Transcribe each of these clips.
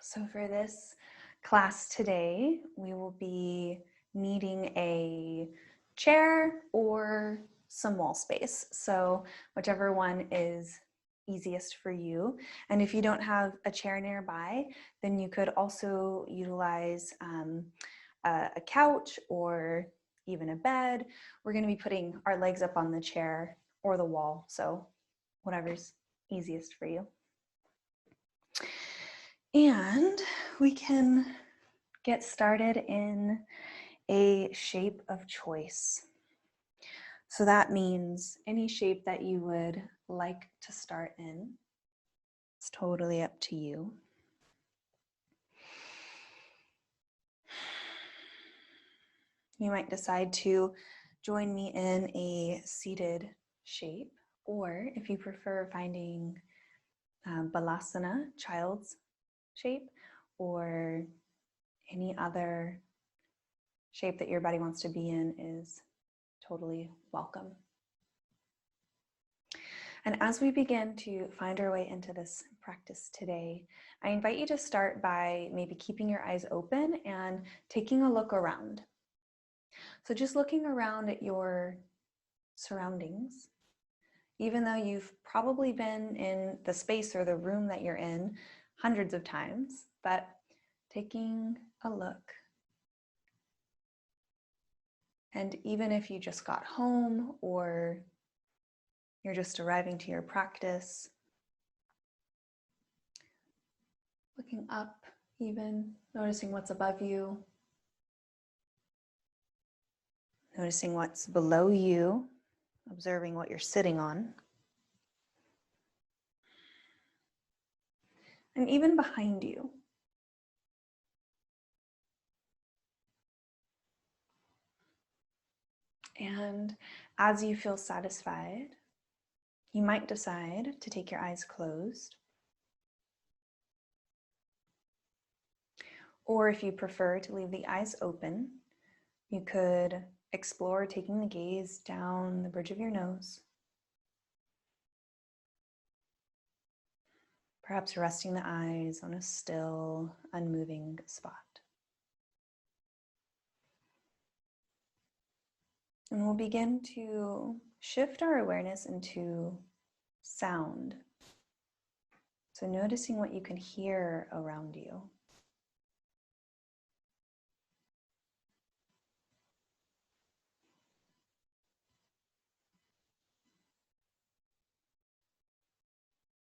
So for this class today, we will be needing a chair or some wall space. So whichever one is easiest for you. And if you don't have a chair nearby, then you could also utilize a couch or even a bed. We're going to be putting our legs up on the chair or the wall. So whatever's easiest for you. And we can get started in a shape of choice. So that means any shape that you would like to start in. It's totally up to you. You might decide to join me in a seated shape, or if you prefer finding balasana, child's shape, or any other shape that your body wants to be in is totally welcome. And as we begin to find our way into this practice today, I invite you to start by maybe keeping your eyes open and taking a look around. So just looking around at your surroundings, even though you've probably been in the space or the room that you're in hundreds of times, but taking a look. And even if you just got home or you're just arriving to your practice, looking up even, noticing what's above you, noticing what's below you, observing what you're sitting on, and even behind you. And as you feel satisfied, you might decide to take your eyes closed. Or if you prefer to leave the eyes open, you could explore taking the gaze down the bridge of your nose, perhaps resting the eyes on a still, unmoving spot. And we'll begin to shift our awareness into sound. So noticing what you can hear around you.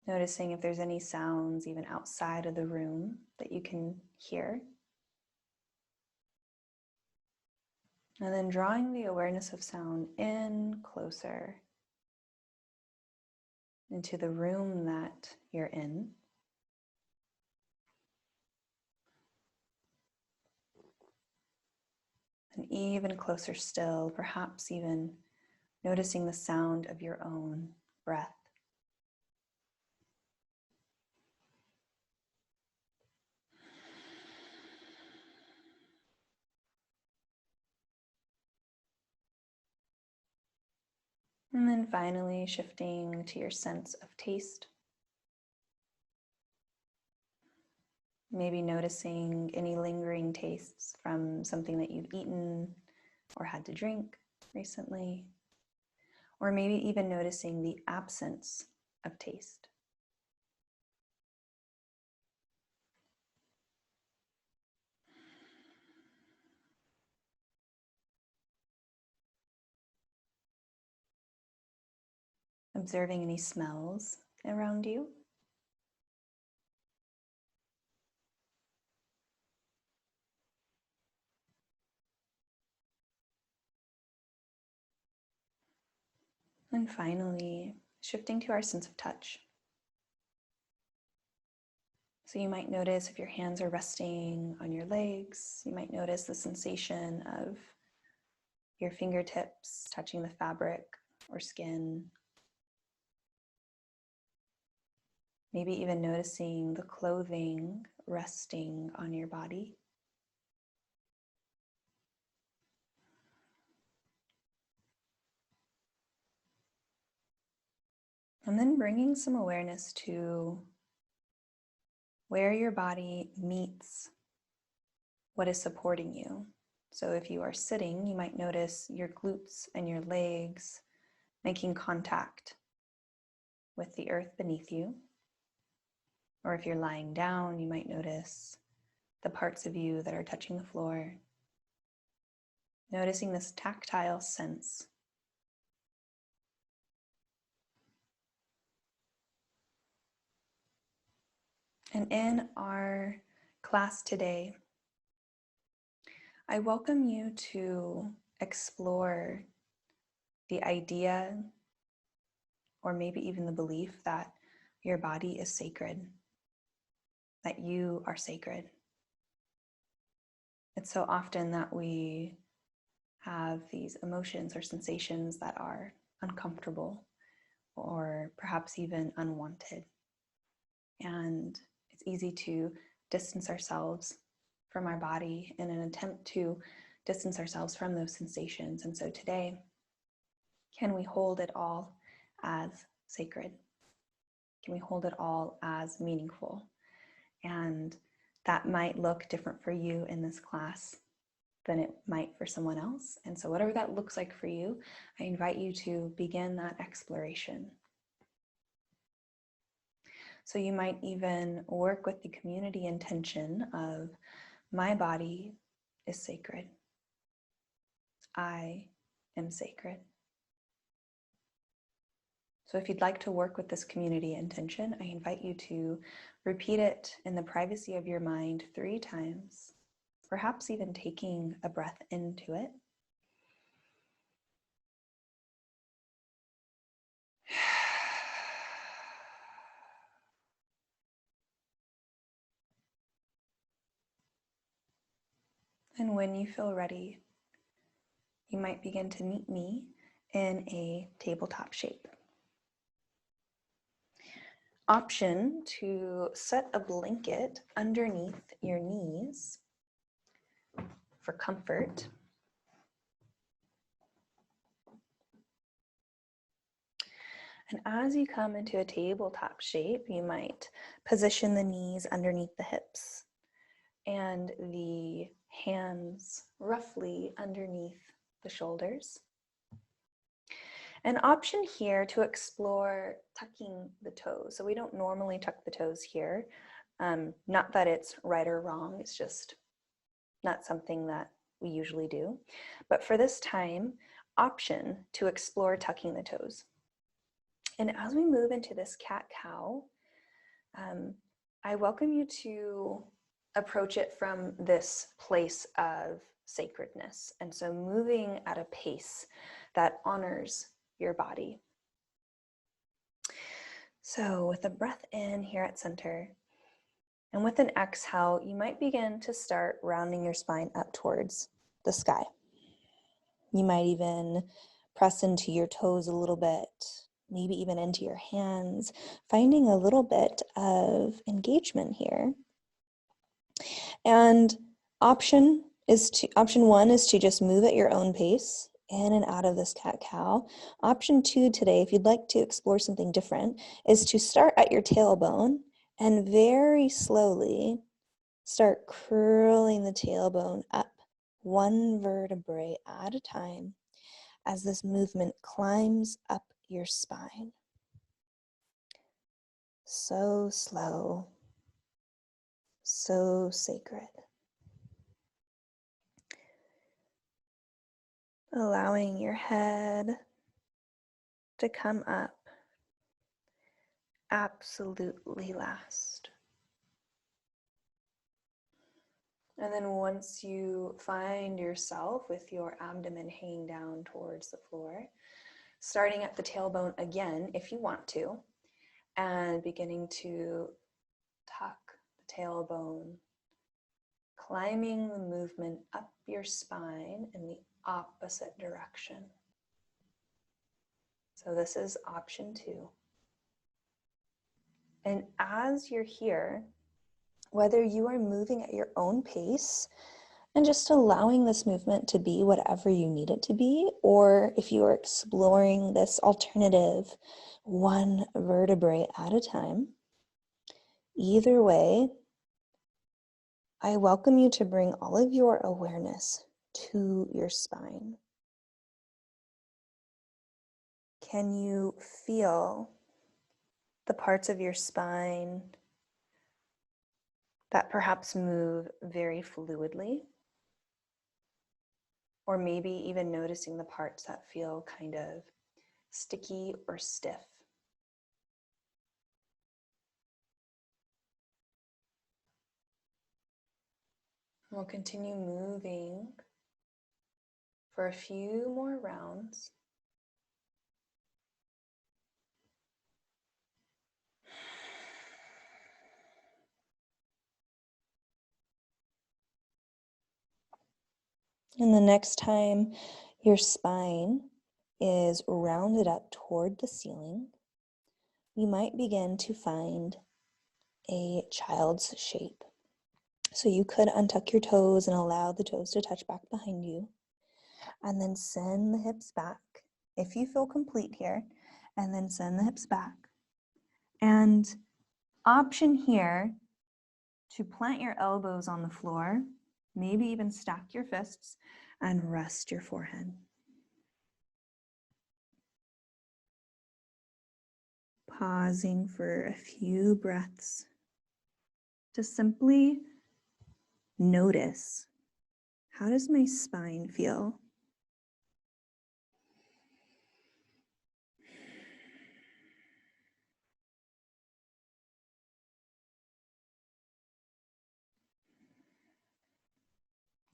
Noticing if there's any sounds even outside of the room that you can hear. And then drawing the awareness of sound in closer into the room that you're in. And even closer still, perhaps even noticing the sound of your own breath. And then finally shifting to your sense of taste. Maybe noticing any lingering tastes from something that you've eaten or had to drink recently. Or maybe even noticing the absence of taste. Observing any smells around you. And finally, shifting to our sense of touch. So you might notice if your hands are resting on your legs, you might notice the sensation of your fingertips touching the fabric or skin. Maybe even noticing the clothing resting on your body. And then bringing some awareness to where your body meets what is supporting you. So if you are sitting, you might notice your glutes and your legs making contact with the earth beneath you. Or if you're lying down, you might notice the parts of you that are touching the floor. Noticing this tactile sense. And in our class today, I welcome you to explore the idea, or maybe even the belief, that your body is sacred, that you are sacred. It's so often that we have these emotions or sensations that are uncomfortable or perhaps even unwanted. And it's easy to distance ourselves from our body in an attempt to distance ourselves from those sensations. And so today, can we hold it all as sacred? Can we hold it all as meaningful? And that might look different for you in this class than it might for someone else. And so whatever that looks like for you, I invite you to begin that exploration. So you might even work with the community intention of, my body is sacred. I am sacred. So if you'd like to work with this community intention, I invite you to repeat it in the privacy of your mind 3 times, perhaps even taking a breath into it. And when you feel ready, you might begin to meet me in a tabletop shape. Option to set a blanket underneath your knees for comfort. And as you come into a tabletop shape, you might position the knees underneath the hips and the hands roughly underneath the shoulders. An option here to explore tucking the toes. So we don't normally tuck the toes here. Not that it's right or wrong, it's just not something that we usually do. But for this time, option to explore tucking the toes. And as we move into this cat-cow, I welcome you to approach it from this place of sacredness. And so moving at a pace that honors your body. So with a breath in here at center, and with an exhale, you might begin to start rounding your spine up towards the sky. You might even press into your toes a little bit, maybe even into your hands, finding a little bit of engagement here. And option 1 is to just move at your own pace in and out of this cat-cow. Option 2 today, if you'd like to explore something different, is to start at your tailbone and very slowly start curling the tailbone up 1 vertebrae at a time as this movement climbs up your spine. So slow, so sacred. Allowing your head to come up absolutely last. And then once you find yourself with your abdomen hanging down towards the floor, starting at the tailbone again, if you want to, and beginning to tuck the tailbone, climbing the movement up your spine in the opposite direction. So this is option 2. And as you're here, whether you are moving at your own pace and just allowing this movement to be whatever you need it to be, or if you are exploring this alternative 1 vertebrae at a time, either way, I welcome you to bring all of your awareness to your spine. Can you feel the parts of your spine that perhaps move very fluidly? Or maybe even noticing the parts that feel kind of sticky or stiff. We'll continue moving for a few more rounds. And the next time your spine is rounded up toward the ceiling, you might begin to find a child's shape. So you could untuck your toes and allow the toes to touch back behind you, and then send the hips back if you feel complete here, and then send the hips back. And option here to plant your elbows on the floor, maybe even stack your fists and rest your forehead. Pausing for a few breaths to simply notice, how does my spine feel?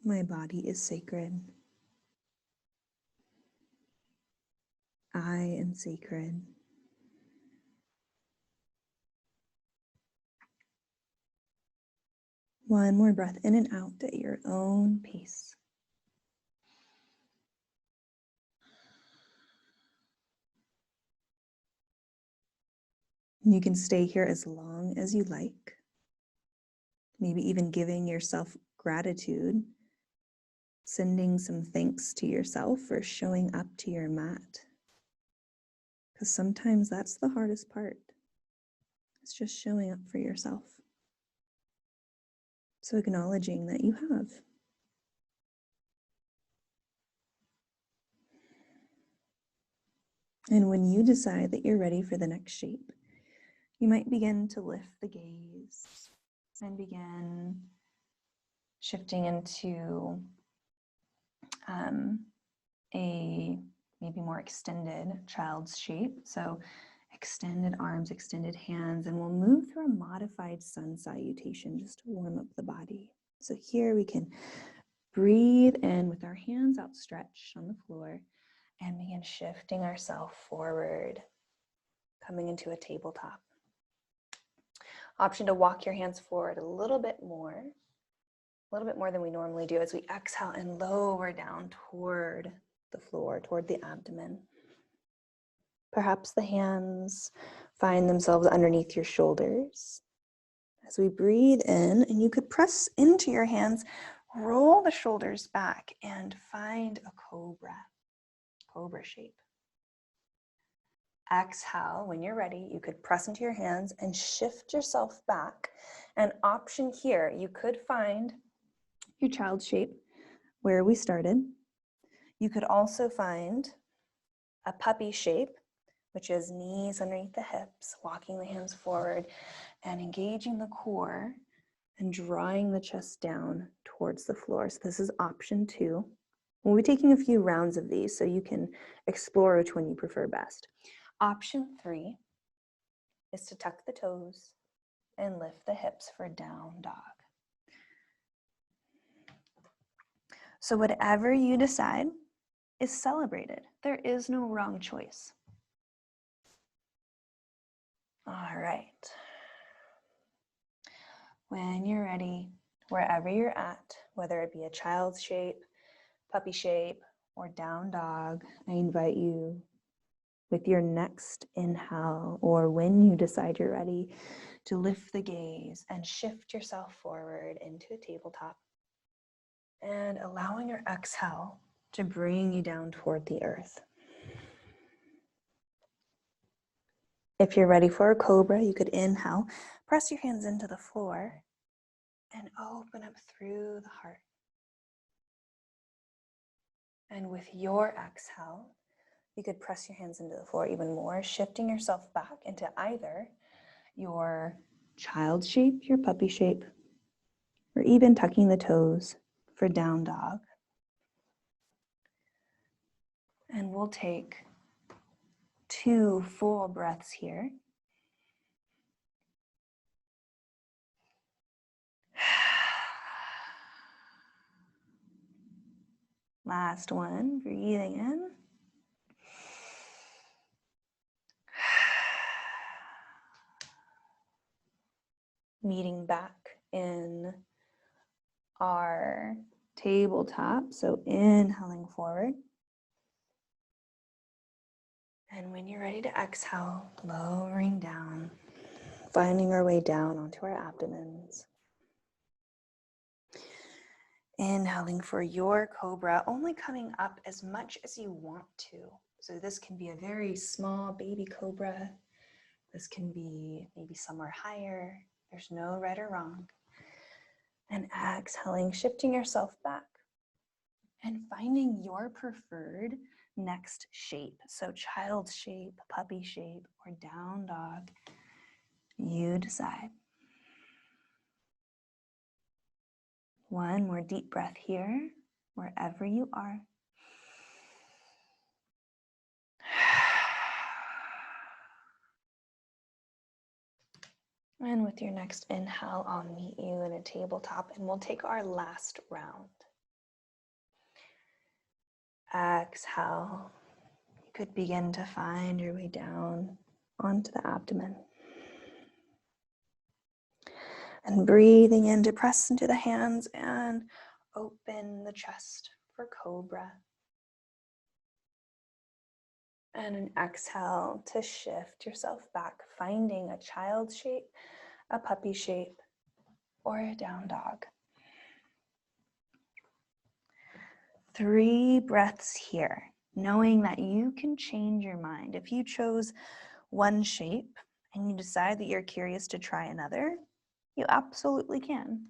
My body is sacred. I am sacred. One more breath in and out at your own pace. You can stay here as long as you like. Maybe even giving yourself gratitude, sending some thanks to yourself for showing up to your mat. Because sometimes that's the hardest part. It's just showing up for yourself. So acknowledging that you have. And when you decide that you're ready for the next shape, you might begin to lift the gaze and begin shifting into a maybe more extended child's shape. So extended arms, extended hands, and we'll move through a modified sun salutation just to warm up the body. So here we can breathe in with our hands outstretched on the floor and begin shifting ourselves forward, coming into a tabletop. Option to walk your hands forward a little bit more than we normally do as we exhale and lower down toward the floor, toward the abdomen. Perhaps the hands find themselves underneath your shoulders. As we breathe in, and you could press into your hands, roll the shoulders back and find a cobra shape. Exhale, when you're ready, you could press into your hands and shift yourself back. An option here, you could find your child's shape where we started. You could also find a puppy shape, which is knees underneath the hips, walking the hands forward and engaging the core and drawing the chest down towards the floor. So this is option 2. We'll be taking a few rounds of these so you can explore which one you prefer best. Option 3 is to tuck the toes and lift the hips for down dog. So whatever you decide is celebrated. There is no wrong choice. All right. When you're ready, wherever you're at, whether it be a child's shape, puppy shape, or down dog, I invite you with your next inhale, or when you decide you're ready, to lift the gaze and shift yourself forward into a tabletop, and allowing your exhale to bring you down toward the earth. If you're ready for a cobra, you could inhale, press your hands into the floor, and open up through the heart. And with your exhale, you could press your hands into the floor even more, shifting yourself back into either your child shape, your puppy shape, or even tucking the toes for down dog. And we'll take 2 full breaths here. Last one, breathing in. Meeting back in our tabletop, so inhaling forward. And when you're ready to exhale, lowering down, finding our way down onto our abdomens. Inhaling for your cobra, only coming up as much as you want to. So this can be a very small baby cobra. This can be maybe somewhere higher. There's no right or wrong. And exhaling, shifting yourself back and finding your preferred next shape. So child shape, puppy shape, or down dog. You decide. One more deep breath here, wherever you are. And with your next inhale, I'll meet you in a tabletop and we'll take our last round. Exhale. You could begin to find your way down onto the abdomen. And breathing in to press into the hands and open the chest for cobra. And an exhale to shift yourself back, finding a child shape, a puppy shape, or a down dog. 3 breaths here, knowing that you can change your mind. If you chose one shape and you decide that you're curious to try another, you absolutely can.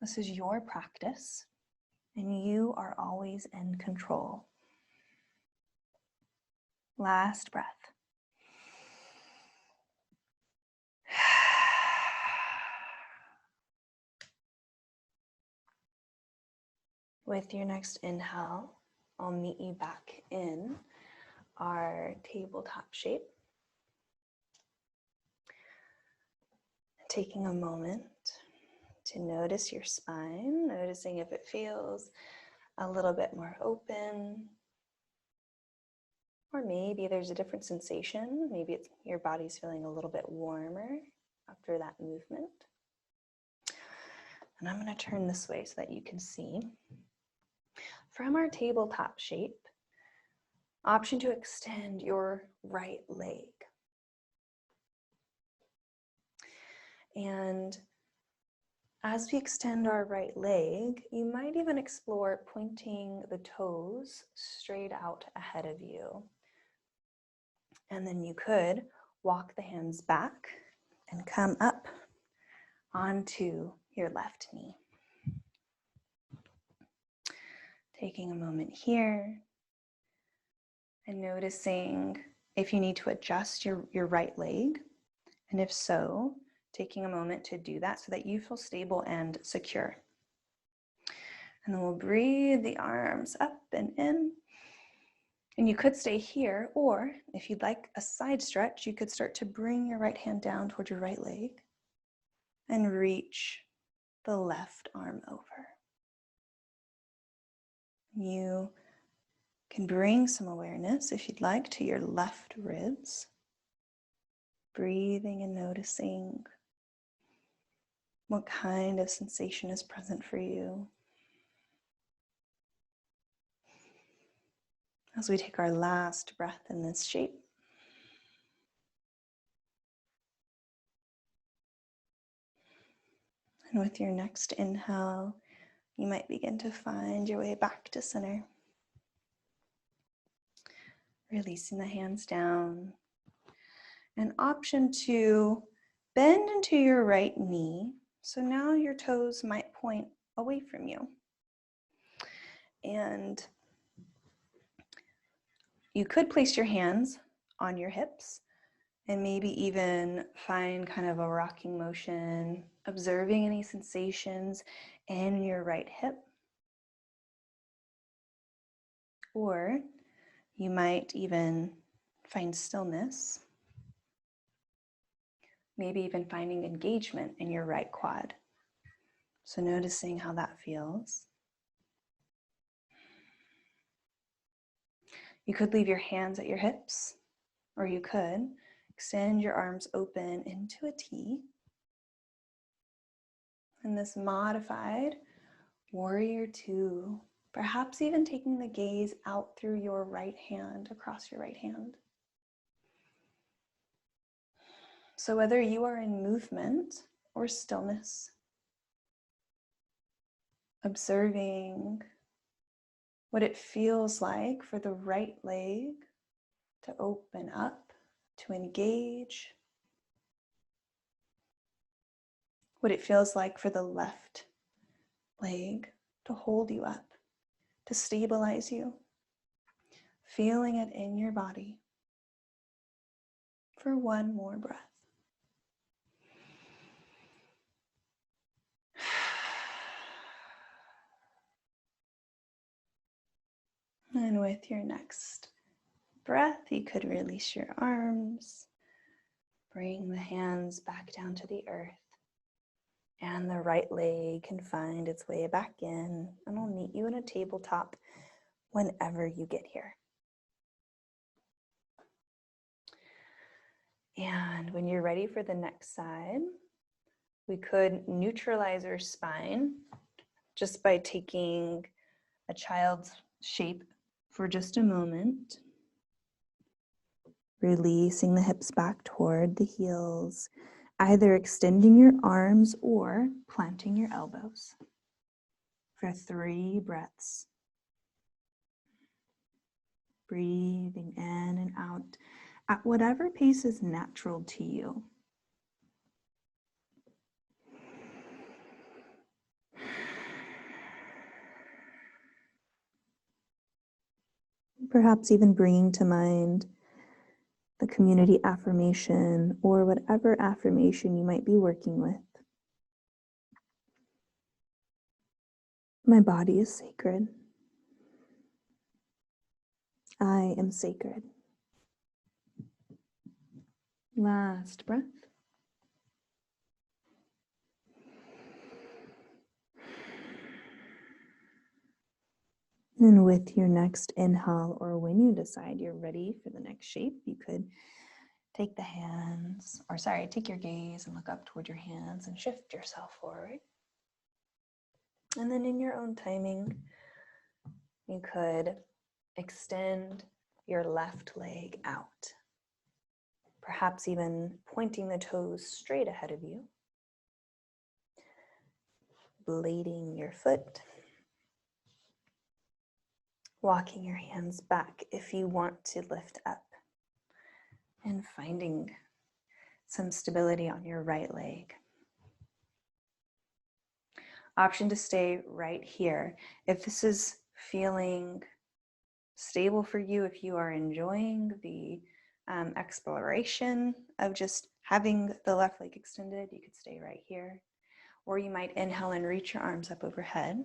This is your practice, and you are always in control. Last breath. With your next inhale, I'll meet you back in our tabletop shape. Taking a moment to notice your spine, noticing if it feels a little bit more open, or maybe there's a different sensation. Maybe your body's feeling a little bit warmer after that movement. And I'm going to turn this way so that you can see. From our tabletop shape, option to extend your right leg. And as we extend our right leg, you might even explore pointing the toes straight out ahead of you. And then you could walk the hands back and come up onto your left knee. Taking a moment here and noticing if you need to adjust your right leg. And if so, taking a moment to do that so that you feel stable and secure. And then we'll breathe the arms up and in. And you could stay here, or if you'd like a side stretch, you could start to bring your right hand down toward your right leg and reach the left arm over. You can bring some awareness, if you'd like, to your left ribs. Breathing and noticing what kind of sensation is present for you. As we take our last breath in this shape. And with your next inhale, you might begin to find your way back to center. Releasing the hands down. An option to bend into your right knee So now your toes might point away from you. And you could place your hands on your hips and maybe even find kind of a rocking motion, observing any sensations in your right hip. Or you might even find stillness, maybe even finding engagement in your right quad. So noticing how that feels. You could leave your hands at your hips, or you could extend your arms open into a T. And this modified warrior two, perhaps even taking the gaze out through your right hand, across your right hand. So whether you are in movement or stillness, observing what it feels like for the right leg to open up, to engage, what it feels like for the left leg to hold you up, to stabilize you, feeling it in your body for one more breath. And with your next breath, you could release your arms, bring the hands back down to the earth, and the right leg can find its way back in, and I'll meet you in a tabletop whenever you get here. And when you're ready for the next side, we could neutralize our spine just by taking a child's shape for just a moment. Releasing the hips back toward the heels, either extending your arms or planting your elbows for 3 breaths. Breathing in and out at whatever pace is natural to you. Perhaps even bringing to mind the community affirmation or whatever affirmation you might be working with. My body is sacred. I am sacred. Last breath. And with your next inhale, or when you decide you're ready for the next shape, you could take take your gaze and look up toward your hands and shift yourself forward. And then in your own timing, you could extend your left leg out, perhaps even pointing the toes straight ahead of you, blading your foot, walking your hands back if you want to lift up, and finding some stability on your right leg. Option to stay right here. If this is feeling stable for you, if you are enjoying the exploration of just having the left leg extended, you could stay right here. Or you might inhale and reach your arms up overhead.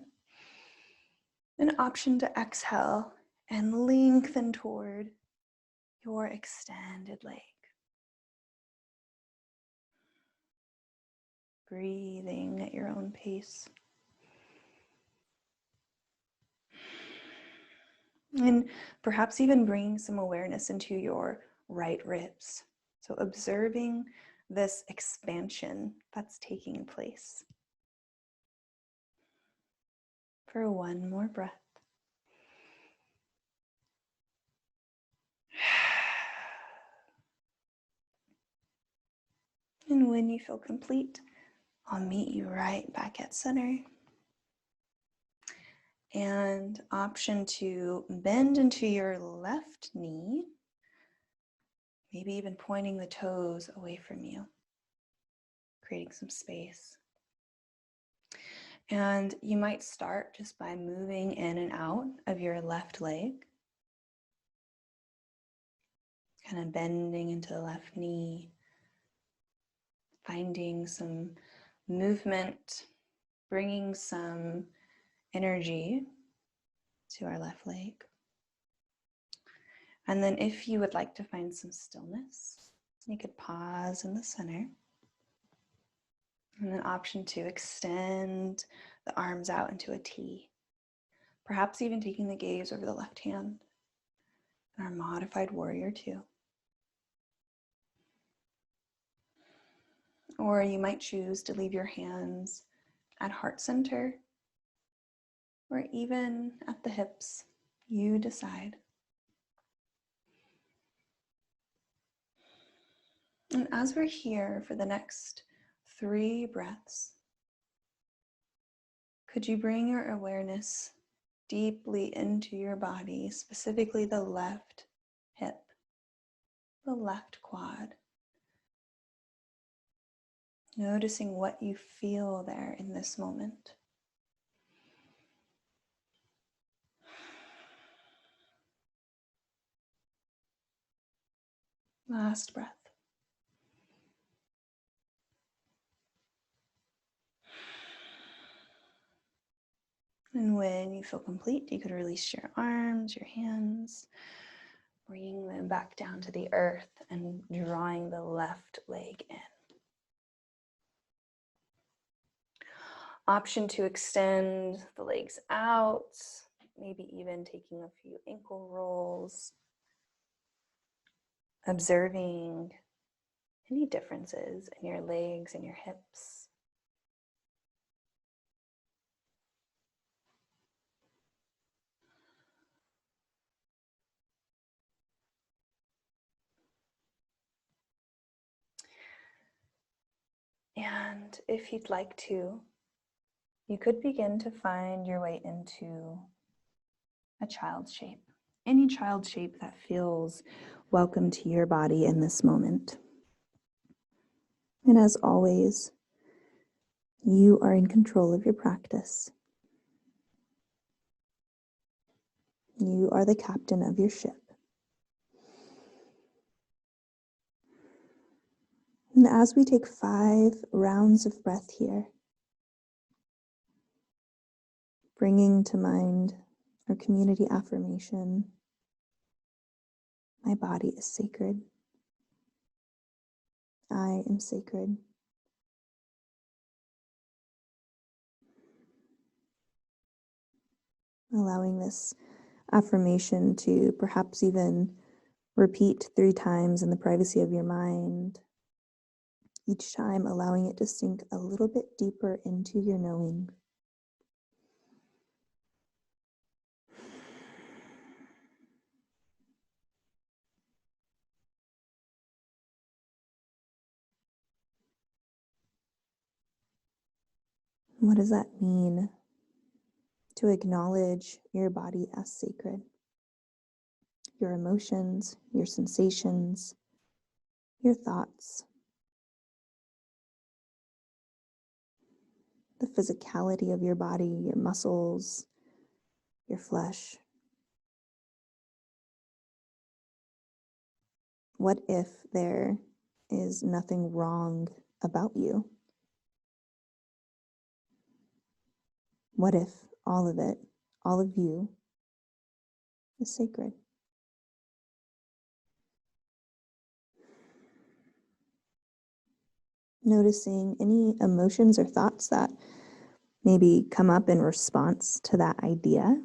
An option to exhale and lengthen toward your extended leg. Breathing at your own pace. And perhaps even bringing some awareness into your right ribs. So observing this expansion that's taking place. For one more breath. And when you feel complete, I'll meet you right back at center. And option to bend into your left knee, maybe even pointing the toes away from you, creating some space. And you might start just by moving in and out of your left leg, kind of bending into the left knee, finding some movement, bringing some energy to our left leg. And then if you would like to find some stillness, you could pause in the center. And then option 2, extend the arms out into a T. Perhaps even taking the gaze over the left hand. And our modified warrior 2. Or you might choose to leave your hands at heart center or even at the hips. You decide. And as we're here for the next 3 breaths, could you bring your awareness deeply into your body, specifically the left hip, the left quad, noticing what you feel there in this moment. Last breath. And when you feel complete, you could release your arms, your hands, bringing them back down to the earth and drawing the left leg in. Option 2, extend the legs out, maybe even taking a few ankle rolls, observing any differences in your legs and your hips. And if you'd like to, you could begin to find your way into a child shape. Any child shape that feels welcome to your body in this moment. And as always, you are in control of your practice. You are the captain of your ship. And as we take 5 rounds of breath here, bringing to mind our community affirmation, my body is sacred. I am sacred. Allowing this affirmation to perhaps even repeat 3 times in the privacy of your mind. Each time allowing it to sink a little bit deeper into your knowing. What does that mean to acknowledge your body as sacred? Your emotions, your sensations, your thoughts, the physicality of your body, your muscles, your flesh. What if there is nothing wrong about you? What if all of it, all of you, is sacred? Noticing any emotions or thoughts that maybe come up in response to that idea.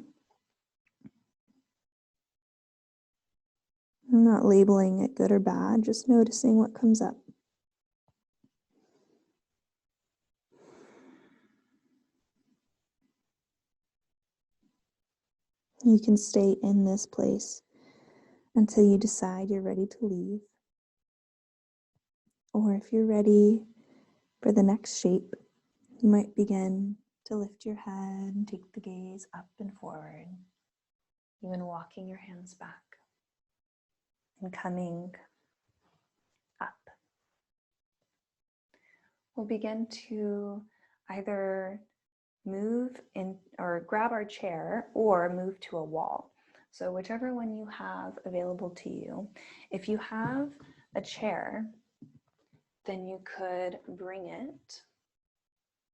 I'm not labeling it good or bad, just noticing what comes up. You can stay in this place until you decide you're ready to leave. Or if you're ready for the next shape, you might begin to lift your head and take the gaze up and forward, even walking your hands back and coming up. We'll begin to either move in or grab our chair or move to a wall. So whichever one you have available to you. If you have a chair, then you could bring it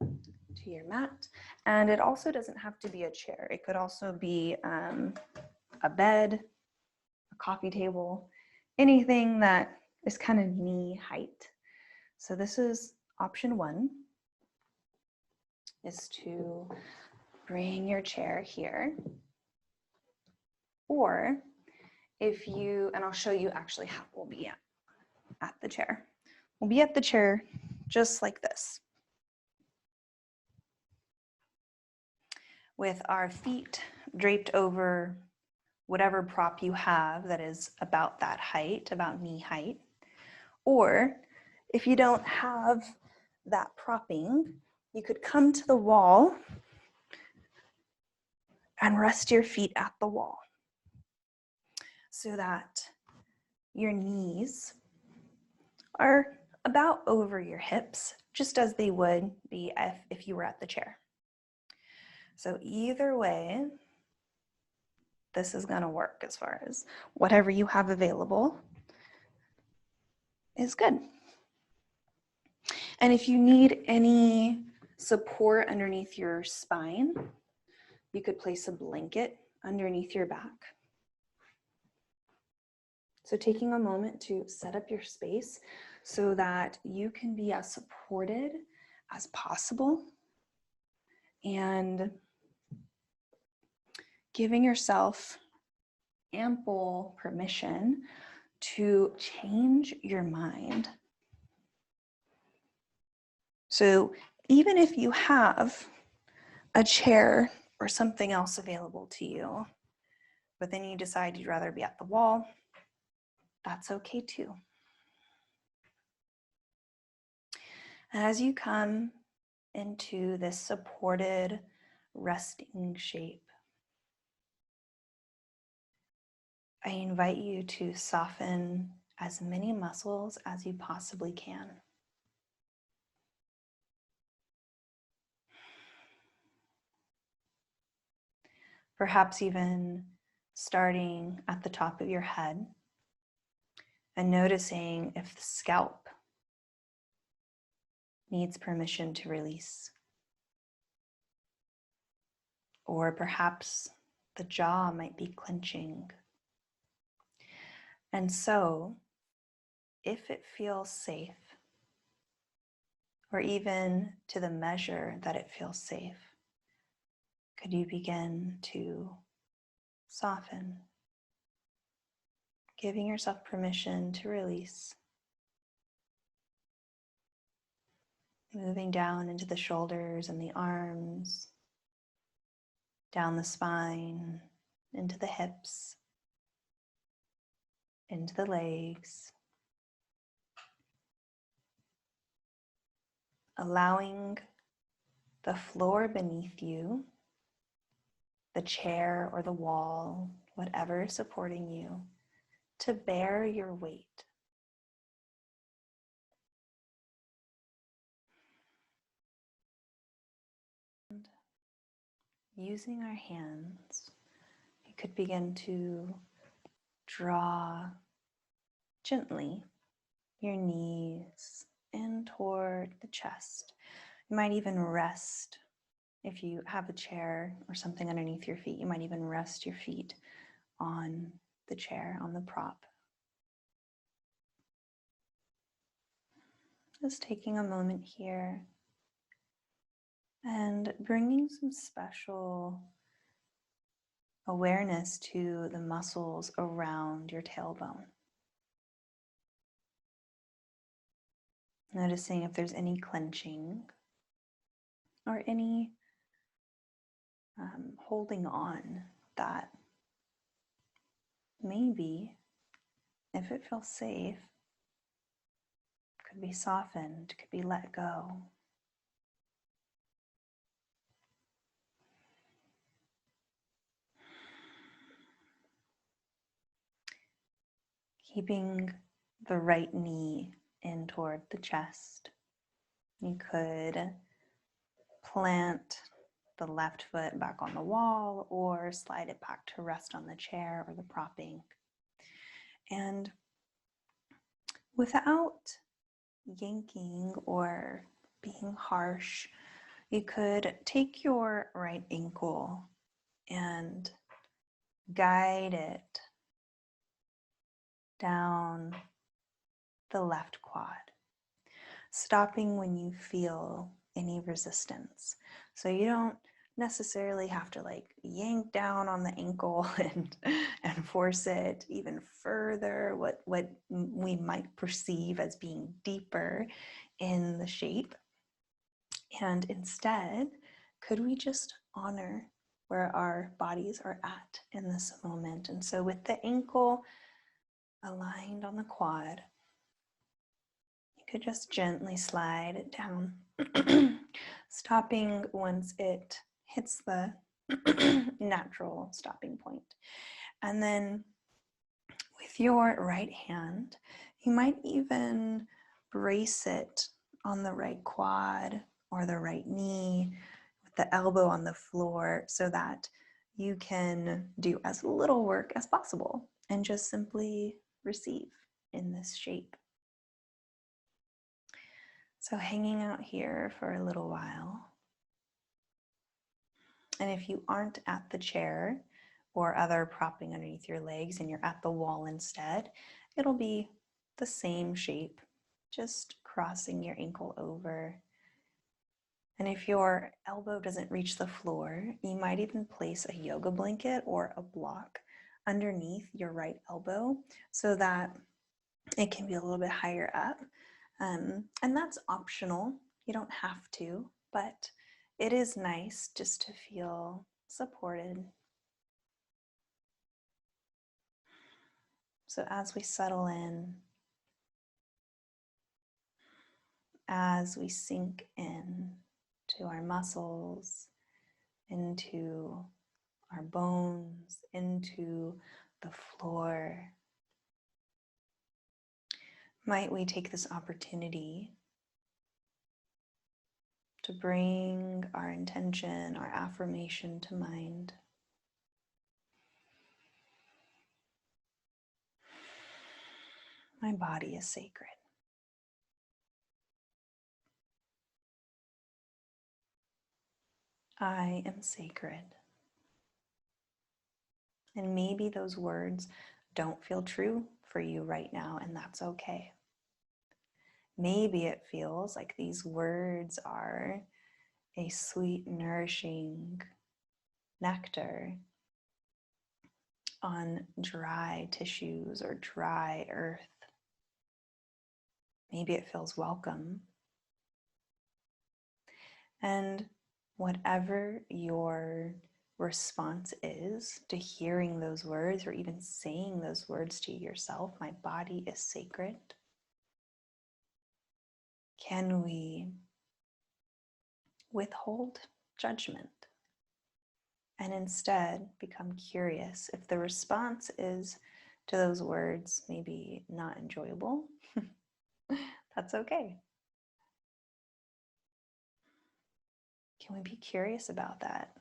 to your mat. And it also doesn't have to be a chair. It could also be a bed, a coffee table, anything that is kind of knee height. So this is option one, is to bring your chair here. Or if you, and I'll show you actually how we'll be at the chair. We'll be at the chair just like this, with our feet draped over whatever prop you have that is about that height, about knee height. Or if you don't have that propping, you could come to the wall and rest your feet at the wall so that your knees are about over your hips, just as they would be if you were at the chair. So either way, this is going to work as far as whatever you have available is good. And if you need any support underneath your spine, you could place a blanket underneath your back. So taking a moment to set up your space so that you can be as supported as possible, and giving yourself ample permission to change your mind. So even if you have a chair or something else available to you, but then you decide you'd rather be at the wall, that's okay too. As you come into this supported resting shape, I invite you to soften as many muscles as you possibly can. Perhaps even starting at the top of your head and noticing if the scalp needs permission to release. Or perhaps the jaw might be clenching. And so, if it feels safe, or even to the measure that it feels safe, could you begin to soften, giving yourself permission to release, moving down into the shoulders and the arms, down the spine, into the hips, into the legs, allowing the floor beneath you, the chair or the wall, whatever is supporting you, to bear your weight. And using our hands, you could begin to draw gently your knees in toward the chest. You might even rest, if you have a chair or something underneath your feet, you might even rest your feet on the chair, on the prop. Just taking a moment here and bringing some special awareness to the muscles around your tailbone. Noticing if there's any clenching or any holding on that maybe, if it feels safe, could be softened, could be let go. Keeping the right knee in toward the chest. You could plant the left foot back on the wall or slide it back to rest on the chair or the propping. And without yanking or being harsh, you could take your right ankle and guide it down the left quad, stopping when you feel any resistance. So you don't necessarily have to like yank down on the ankle and force it even further, what we might perceive as being deeper in the shape. And instead, could we just honor where our bodies are at in this moment? And so with the ankle aligned on the quad, you could just gently slide it down, stopping once it hits the natural stopping point. And then with your right hand, you might even brace it on the right quad or the right knee with the elbow on the floor so that you can do as little work as possible and just simply receive in this shape. So hanging out here for a little while. And if you aren't at the chair or other propping underneath your legs and you're at the wall instead, it'll be the same shape, just crossing your ankle over. And if your elbow doesn't reach the floor, you might even place a yoga blanket or a block underneath your right elbow so that it can be a little bit higher up. And that's optional. You don't have to, but it is nice just to feel supported. So as we settle in, as we sink in to our muscles, into our bones, into the floor, might we take this opportunity to bring our intention, our affirmation to mind. My body is sacred. I am sacred. And maybe those words don't feel true for you right now, and that's okay. Maybe it feels like these words are a sweet, nourishing nectar on dry tissues or dry earth. Maybe it feels welcome. And whatever your response is to hearing those words or even saying those words to yourself, my body is sacred. Can we withhold judgment and instead become curious if the response is to those words maybe not enjoyable? That's okay. Can we be curious about that?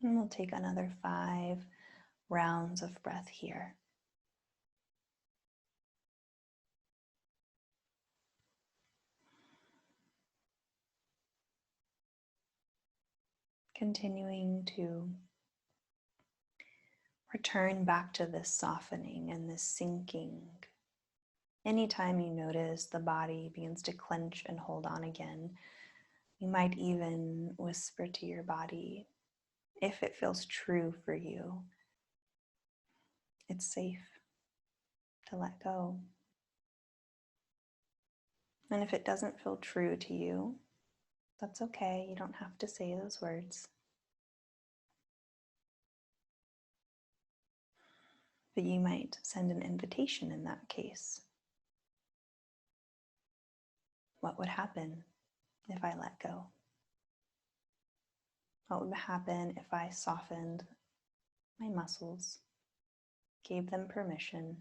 And we'll take another 5 rounds of breath here. Continuing to return back to this softening and this sinking. Anytime you notice the body begins to clench and hold on again, you might even whisper to your body, if it feels true for you, it's safe to let go. And if it doesn't feel true to you, that's okay. You don't have to say those words. But you might send an invitation in that case. What would happen if I let go? What would happen if I softened my muscles gave them permission.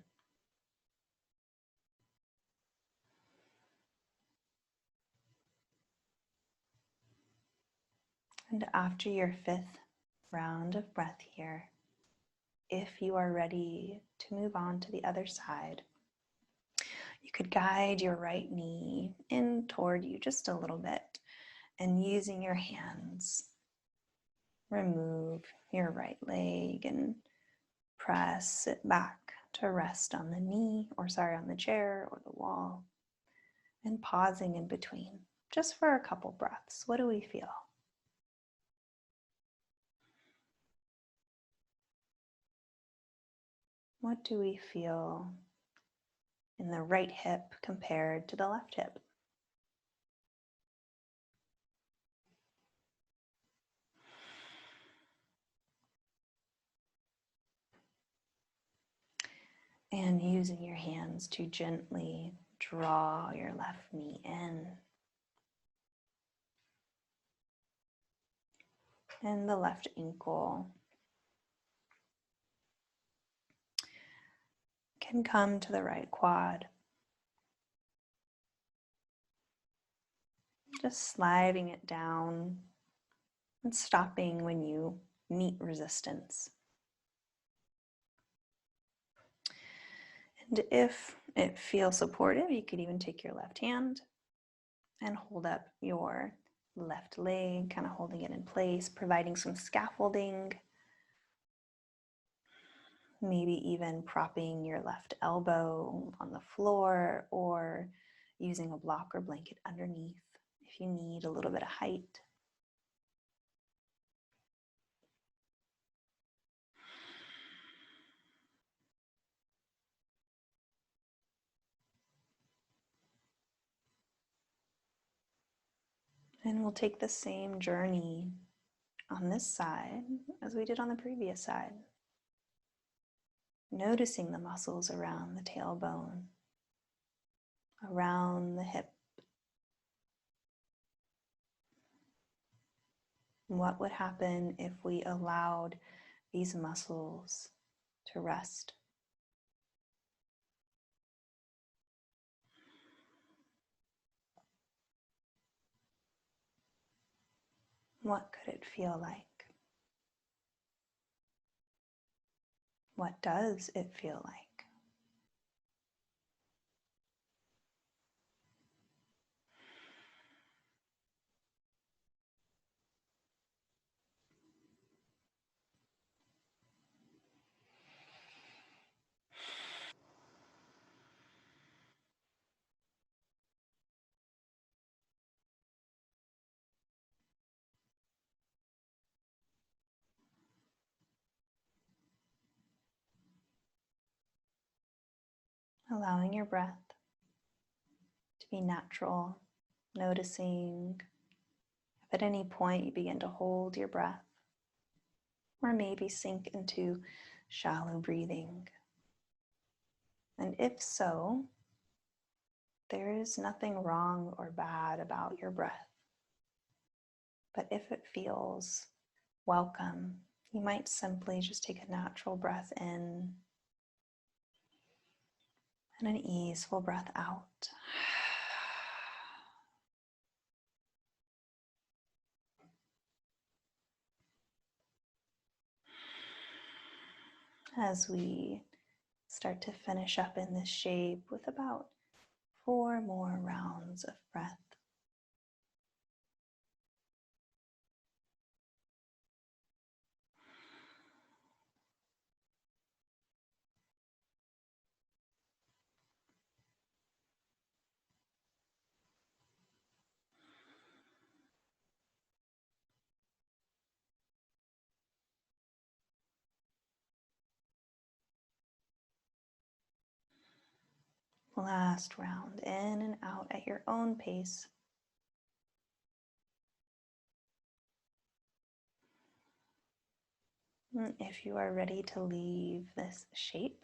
And after your 5th round of breath here, if you are ready to move on to the other side, you could guide your right knee in toward you just a little bit, and using your hands, remove your right leg and press it back to rest on the knee, on the chair or the wall, and pausing in between just for a couple breaths. What do we feel? What do we feel in the right hip compared to the left hip? And using your hands to gently draw your left knee in. And the left ankle can come to the right quad. Just sliding it down and stopping when you meet resistance. And if it feels supportive, you could even take your left hand and hold up your left leg, kind of holding it in place, providing some scaffolding. Maybe even propping your left elbow on the floor or using a block or blanket underneath if you need a little bit of height. And we'll take the same journey on this side as we did on the previous side. Noticing the muscles around the tailbone, around the hip. What would happen if we allowed these muscles to rest? What could it feel like? What does it feel like? Allowing your breath to be natural, noticing if at any point you begin to hold your breath or maybe sink into shallow breathing. And if so, there is nothing wrong or bad about your breath. But if it feels welcome, you might simply just take a natural breath in and an easeful breath out. As we start to finish up in this shape with about 4 more rounds of breath. Last round, in and out at your own pace. If you are ready to leave this shape,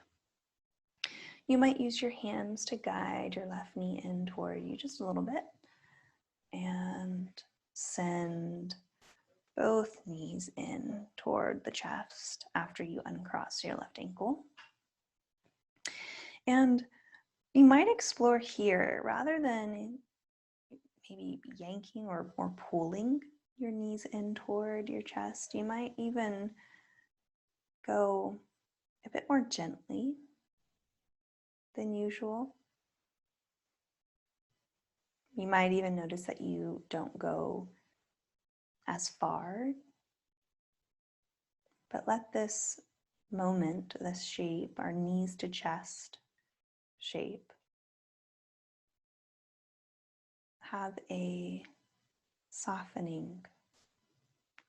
you might use your hands to guide your left knee in toward you just a little bit and send both knees in toward the chest after you uncross your left ankle. And you might explore here, rather than maybe yanking or pulling your knees in toward your chest, you might even go a bit more gently than usual. You might even notice that you don't go as far, but let this moment, this shape, our knees to chest shape, have a softening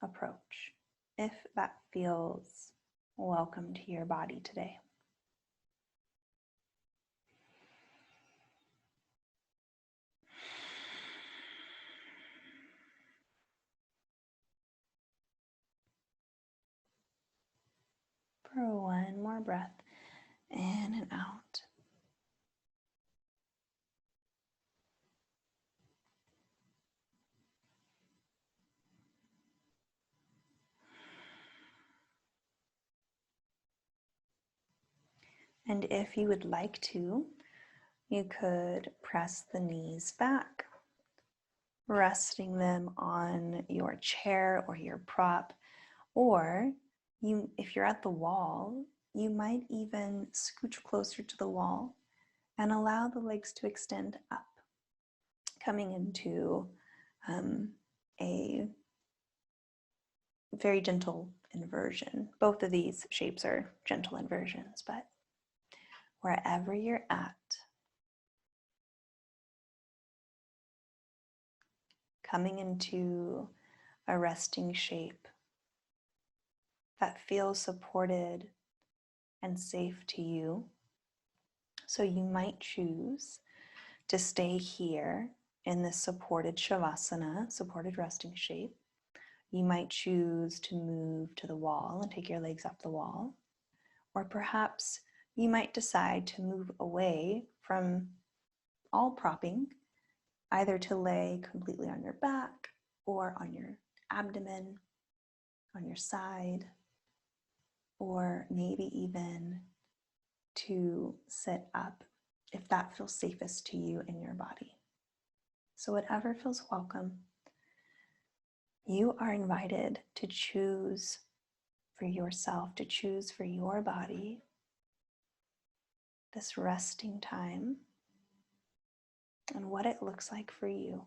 approach, if that feels welcome to your body today. For one more breath, in and out. And if you would like to, you could press the knees back, resting them on your chair or your prop, or if you're at the wall, you might even scooch closer to the wall and allow the legs to extend up, coming into a very gentle inversion. Both of these shapes are gentle inversions, but wherever you're at, coming into a resting shape that feels supported and safe to you. So you might choose to stay here in this supported shavasana, supported resting shape. You might choose to move to the wall and take your legs up the wall. Or perhaps you might decide to move away from all propping, either to lay completely on your back or on your abdomen, on your side, or maybe even to sit up if that feels safest to you in your body. So whatever feels welcome, you are invited to choose for yourself, to choose for your body this resting time and what it looks like for you.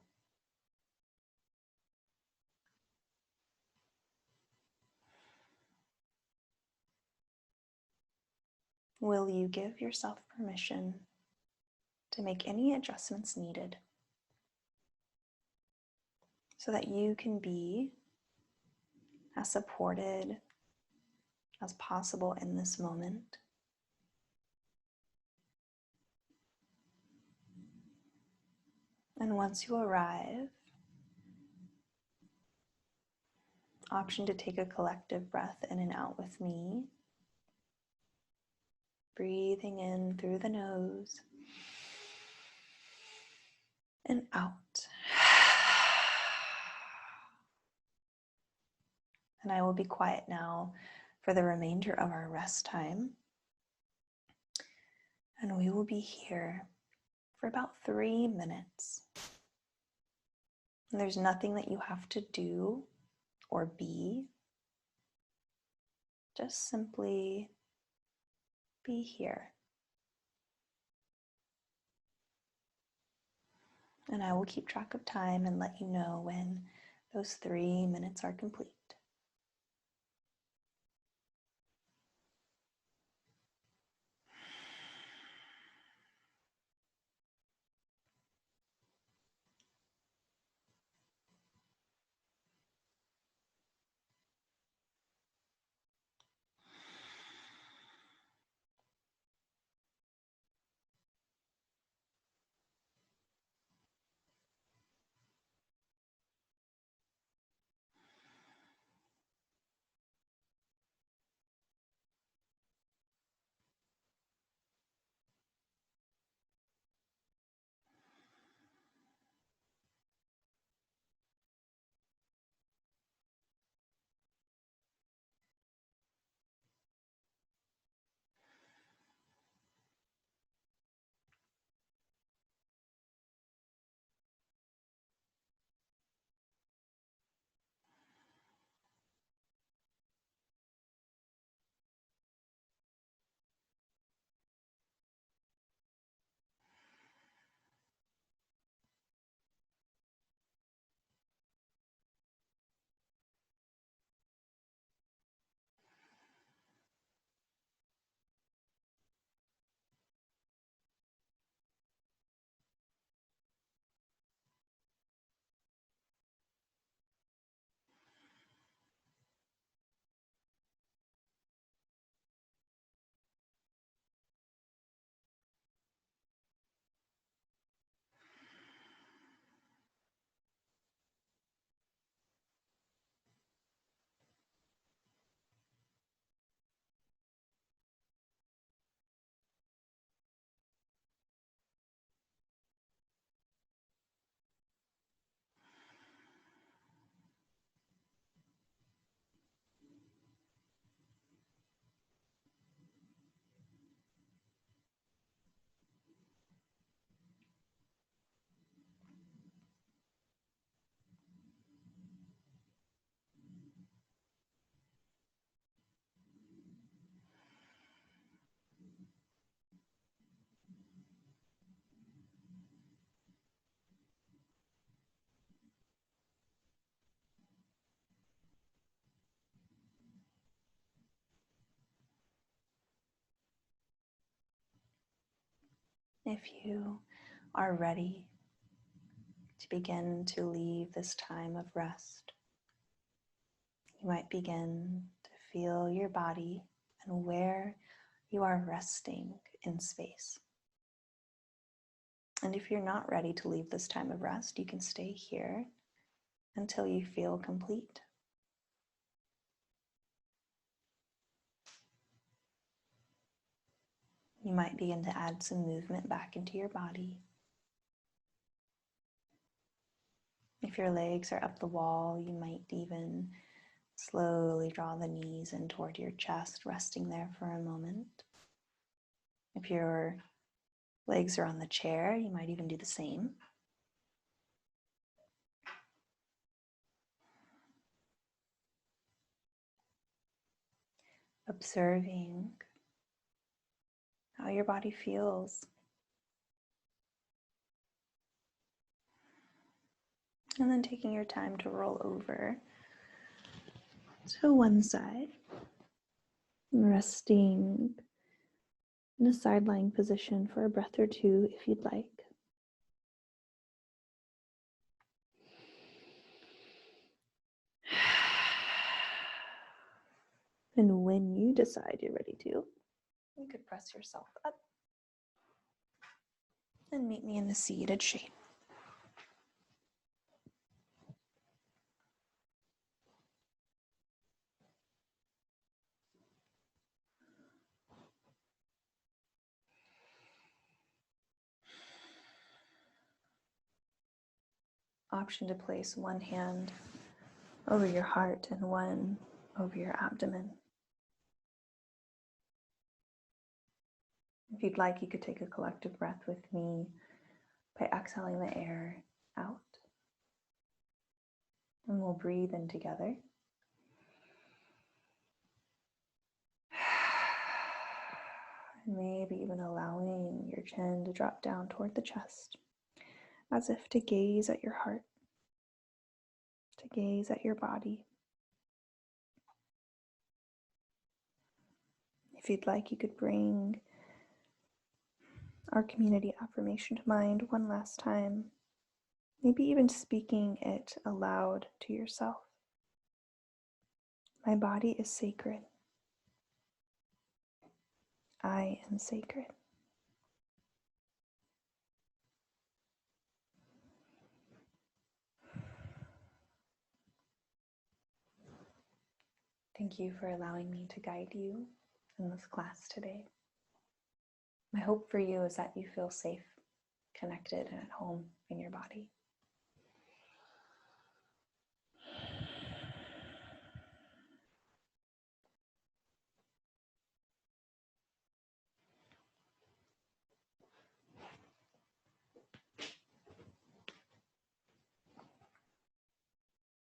Will you give yourself permission to make any adjustments needed so that you can be as supported as possible in this moment? And once you arrive, option to take a collective breath in and out with me. Breathing in through the nose and out. And I will be quiet now for the remainder of our rest time. And we will be here for about 3 minutes. And there's nothing that you have to do or be. Just simply be here. And I will keep track of time and let you know when those 3 minutes are complete. If you are ready to begin to leave this time of rest, you might begin to feel your body and where you are resting in space. And if you're not ready to leave this time of rest, you can stay here until you feel complete. You might begin to add some movement back into your body. If your legs are up the wall, you might even slowly draw the knees in toward your chest, resting there for a moment. If your legs are on the chair, you might even do the same. Observing how your body feels. And then taking your time to roll over to one side, resting in a side lying position for a breath or two if you'd like. And when you decide you're ready to, you could press yourself up and meet me in the seated shape. Option to place one hand over your heart and one over your abdomen. If you'd like, you could take a collective breath with me by exhaling the air out. And we'll breathe in together. And maybe even allowing your chin to drop down toward the chest, as if to gaze at your heart, to gaze at your body. If you'd like, you could bring our community affirmation to mind one last time, maybe even speaking it aloud to yourself. My body is sacred. I am sacred. Thank you for allowing me to guide you in this class today. My hope for you is that you feel safe, connected, and at home in your body.